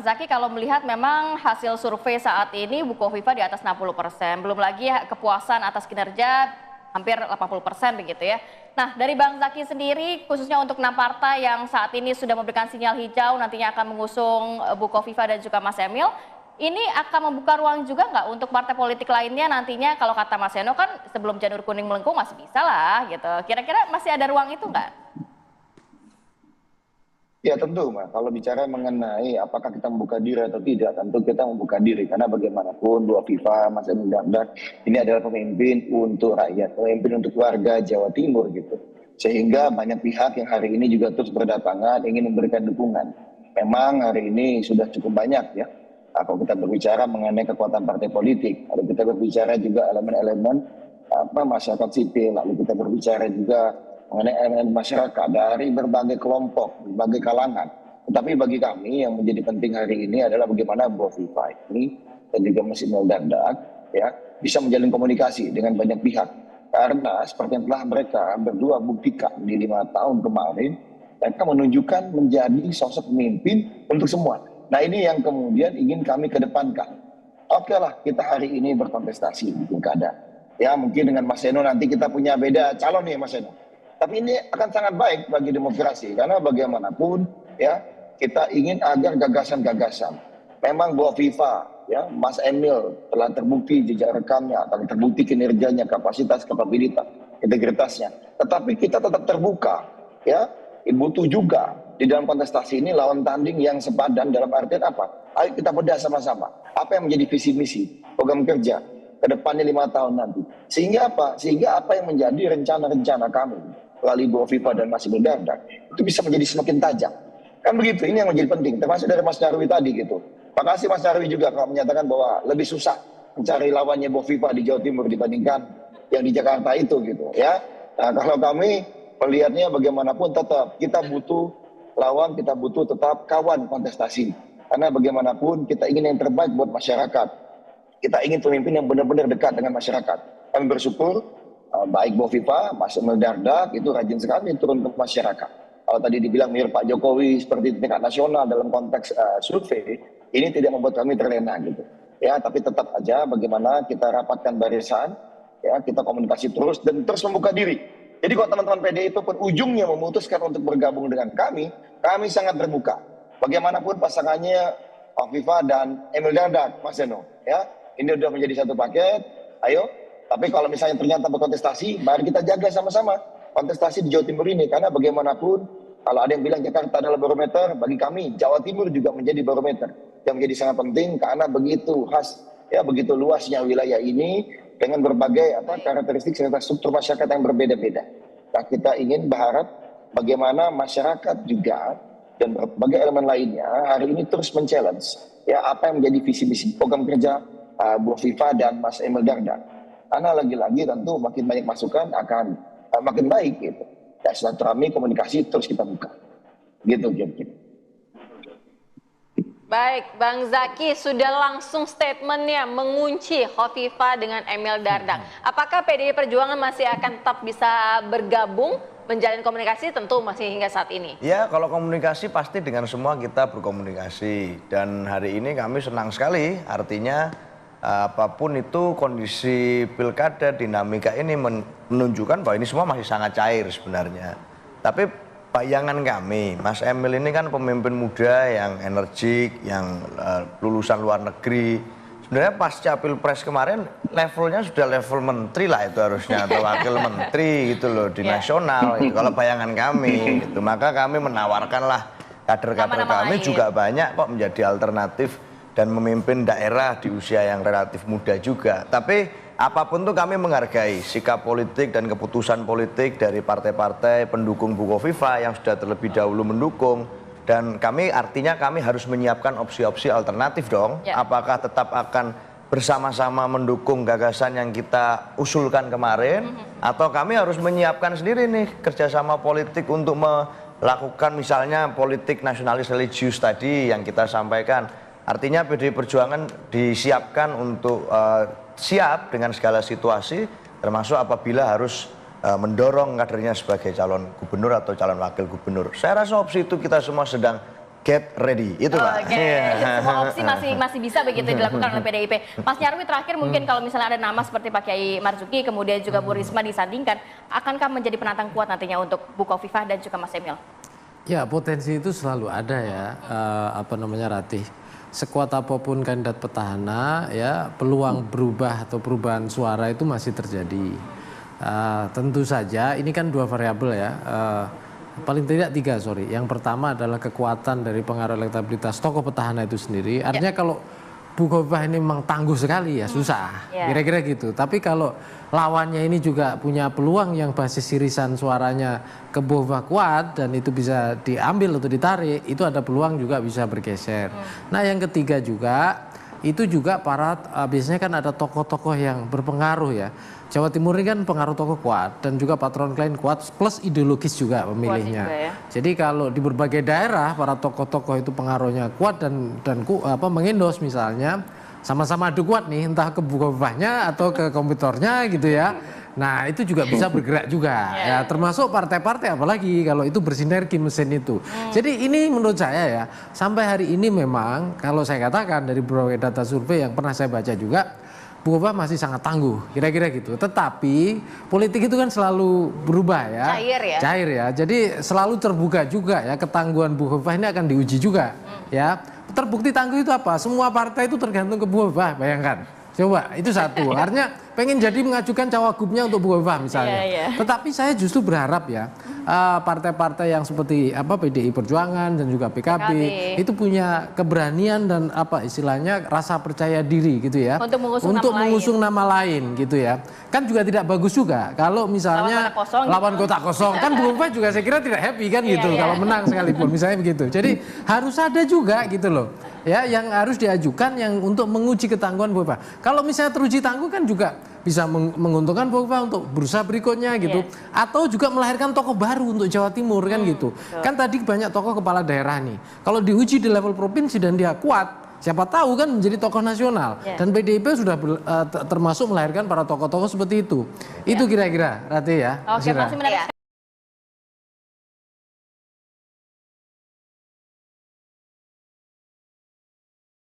Bang Zaki, kalau melihat memang hasil survei saat ini Bukovifa di atas 60%, belum lagi kepuasan atas kinerja hampir 80% begitu ya. Nah, dari Bang Zaki sendiri, khususnya untuk 6 partai yang saat ini sudah memberikan sinyal hijau, nantinya akan mengusung Bukovifa dan juga Mas Emil, ini akan membuka ruang juga nggak untuk partai politik lainnya nantinya, kalau kata Mas Seno kan sebelum janur kuning melengkung masih bisa lah gitu. Kira-kira masih ada ruang itu nggak? Ya tentu, Mas. Kalau bicara mengenai apakah kita membuka diri atau tidak, tentu kita membuka diri. Karena bagaimanapun dua FIFA, Mas Emil Dardak, ini adalah pemimpin untuk rakyat, pemimpin untuk warga Jawa Timur gitu. Sehingga banyak pihak yang hari ini juga terus berdatangan ingin memberikan dukungan. Memang hari ini sudah cukup banyak ya. Kalau kita berbicara mengenai kekuatan partai politik, kalau kita berbicara juga elemen-elemen masyarakat sipil, lalu kita berbicara juga mengenai elemen masyarakat dari berbagai kelompok, berbagai kalangan. Tetapi bagi kami yang menjadi penting hari ini adalah bagaimana Bukovifa ini dan juga Mas Emil Dardak ya bisa menjalin komunikasi dengan banyak pihak. Karena seperti yang telah mereka berdua buktikan di 5 tahun kemarin, mereka menunjukkan menjadi sosok pemimpin untuk semua. Nah ini yang kemudian ingin kami kedepankan. Oke lah, kita hari ini berkontestasi di pilkada. Ya mungkin dengan Mas Seno nanti kita punya beda calon nih Mas Seno. Tapi ini akan sangat baik bagi demokrasi karena bagaimanapun ya kita ingin agar gagasan-gagasan. Memang Bukovifa ya Mas Emil telah terbukti jejak rekamnya, telah terbukti kinerjanya, kapasitas, kapabilitas, integritasnya. Tetapi kita tetap terbuka ya. Butuh juga di dalam kontestasi ini lawan tanding yang sepadan dalam artian apa? Ayo kita bedah sama-sama. Apa yang menjadi visi misi, program kerja ke depannya 5 tahun nanti. Sehingga apa? Sehingga apa yang menjadi rencana-rencana kami melalui Bukovifa dan Mas Emil Dardak itu bisa menjadi semakin tajam. Kan begitu, ini yang menjadi penting. Termasuk dari Mas Nyarwi tadi gitu. Makasih Mas Nyarwi juga kalau menyatakan bahwa lebih susah mencari lawannya Bukovifa di Jawa Timur dibandingkan yang di Jakarta itu gitu ya. Nah kalau kami melihatnya bagaimanapun tetap kita butuh lawan, kita butuh tetap kawan kontestasi. Karena bagaimanapun kita ingin yang terbaik buat masyarakat. Kita ingin pemimpin yang benar-benar dekat dengan masyarakat. Kami bersyukur baik Bukovifa, Mas Emil Dardak itu rajin sekali turun ke masyarakat. Kalau tadi dibilang mirip Pak Jokowi seperti tingkat nasional dalam konteks survei, ini tidak membuat kami terlena gitu. Ya, tapi tetap aja bagaimana kita rapatkan barisan, ya kita komunikasi terus dan terus membuka diri. Jadi kalau teman-teman PDI itu pun ujungnya memutuskan untuk bergabung dengan kami sangat terbuka. Bagaimanapun pasangannya Bukovifa dan Emil Dardak, Mas Seno, ya ini sudah menjadi satu paket. Ayo. Tapi kalau misalnya ternyata berkontestasi, mari kita jaga sama-sama kontestasi di Jawa Timur ini. Karena bagaimanapun, kalau ada yang bilang Jakarta adalah barometer, bagi kami Jawa Timur juga menjadi barometer. Yang menjadi sangat penting karena begitu khas, ya begitu luasnya wilayah ini dengan berbagai karakteristik serta struktur masyarakat yang berbeda-beda. Nah, kita ingin berharap bagaimana masyarakat juga dan berbagai elemen lainnya hari ini terus men-challenge ya apa yang menjadi visi misi program kerja Bukovifa dan Mas Emil Dardak. Karena lagi-lagi tentu makin banyak masukan akan makin baik gitu. Ya silaturahmi komunikasi terus kita buka. Gitu gitu. Baik, Bang Zaki sudah langsung statementnya mengunci Bukovifa dengan Emil Dardak. Apakah PDI Perjuangan masih akan tetap bisa bergabung menjalin komunikasi? Tentu masih hingga saat ini. Ya, kalau komunikasi pasti dengan semua kita berkomunikasi. Dan hari ini kami senang sekali, artinya apapun itu kondisi pilkada, dinamika ini menunjukkan bahwa ini semua masih sangat cair sebenarnya. Tapi bayangan kami, Mas Emil ini kan pemimpin muda yang energik, yang lulusan luar negeri. Sebenarnya pasca pilpres kemarin levelnya sudah level menteri lah itu harusnya, atau wakil menteri gitu loh di nasional. Itu kalau bayangan kami, gitu. Maka kami menawarkanlah kader-kader kami juga banyak kok menjadi alternatif dan memimpin daerah di usia yang relatif muda juga. Tapi apapun itu kami menghargai sikap politik dan keputusan politik dari partai-partai pendukung Bukovifa yang sudah terlebih dahulu mendukung. Dan kami artinya kami harus menyiapkan opsi-opsi alternatif dong. Ya. Apakah tetap akan bersama-sama mendukung gagasan yang kita usulkan kemarin, atau kami harus menyiapkan sendiri nih kerjasama politik untuk melakukan misalnya politik nasionalis religius tadi yang kita sampaikan. Artinya PDI Perjuangan disiapkan untuk siap dengan segala situasi, termasuk apabila harus mendorong kadernya sebagai calon gubernur atau calon wakil gubernur. Saya rasa opsi itu kita semua sedang get ready. Itu Pak. Oke, semua opsi masih bisa begitu dilakukan oleh PDIP. Mas Nyarwi, terakhir mungkin kalau misalnya ada nama seperti Pak Kiai Marzuki, kemudian juga Bu Risma disandingkan, akankah menjadi penantang kuat nantinya untuk Bu Khofifah dan juga Mas Emil? Ya, potensi itu selalu ada ya, Ratih. Sekuat apapun kandidat petahana, ya peluang berubah atau perubahan suara itu masih terjadi. Tentu saja ini kan dua variabel ya. Paling tidak tiga, sorry. Yang pertama adalah kekuatan dari pengaruh elektabilitas tokoh petahana itu sendiri. Artinya kalau Bu Khofifah ini memang tangguh sekali ya susah, kira-kira gitu. Tapi kalau lawannya ini juga punya peluang yang basis irisan suaranya ke Bu Khofifah kuat dan itu bisa diambil atau ditarik, itu ada peluang juga bisa bergeser. Nah yang ketiga juga, itu juga biasanya kan ada tokoh-tokoh yang berpengaruh ya. Jawa Timur ini kan pengaruh tokoh kuat dan juga patron klien kuat plus ideologis juga pemilihnya. Juga ya. Jadi kalau di berbagai daerah para tokoh-tokoh itu pengaruhnya kuat dan mengendos misalnya sama-sama adu kuat nih entah ke Bu Khofifahnya atau ke komputernya gitu ya. Nah itu juga bisa bergerak juga ya, termasuk partai-partai apalagi kalau itu bersinergi mesin itu. Jadi ini menurut saya ya sampai hari ini memang kalau saya katakan dari berbagai data survei yang pernah saya baca juga Bu Khofifah masih sangat tangguh, kira-kira gitu. Tetapi politik itu kan selalu berubah ya. Cair ya. Jadi selalu terbuka juga ya ketangguhan Bu Khofifah ini akan diuji juga ya. Terbukti tangguh itu apa? Semua partai itu tergantung ke Bu Khofifah, bayangkan. Coba, itu satu. Artinya pengen jadi mengajukan cawagupnya untuk Bu Khofifah misalnya. Tetapi saya justru berharap ya partai-partai yang seperti PDI Perjuangan dan juga PKB itu punya keberanian dan istilahnya rasa percaya diri gitu ya. Untuk mengusung nama lain gitu ya. Kan juga tidak bagus juga kalau misalnya lawan kotak kosong. Kan Bu Khofifah juga saya kira tidak happy kan gitu kalau menang sekalipun misalnya begitu. Jadi harus ada juga gitu loh. Ya, yang harus diajukan yang untuk menguji ketangguhan Bu Khofifah. Kalau misalnya teruji tangguh kan juga bisa menguntungkan Bu Khofifah untuk berusaha berikutnya gitu. Atau juga melahirkan tokoh baru untuk Jawa Timur kan gitu. Kan tadi banyak tokoh kepala daerah nih. Kalau diuji di level provinsi dan dia kuat, siapa tahu kan menjadi tokoh nasional. Dan PDIP sudah termasuk melahirkan para tokoh-tokoh seperti itu. Itu kira-kira Rati ya. Oke, masih menarik sekali.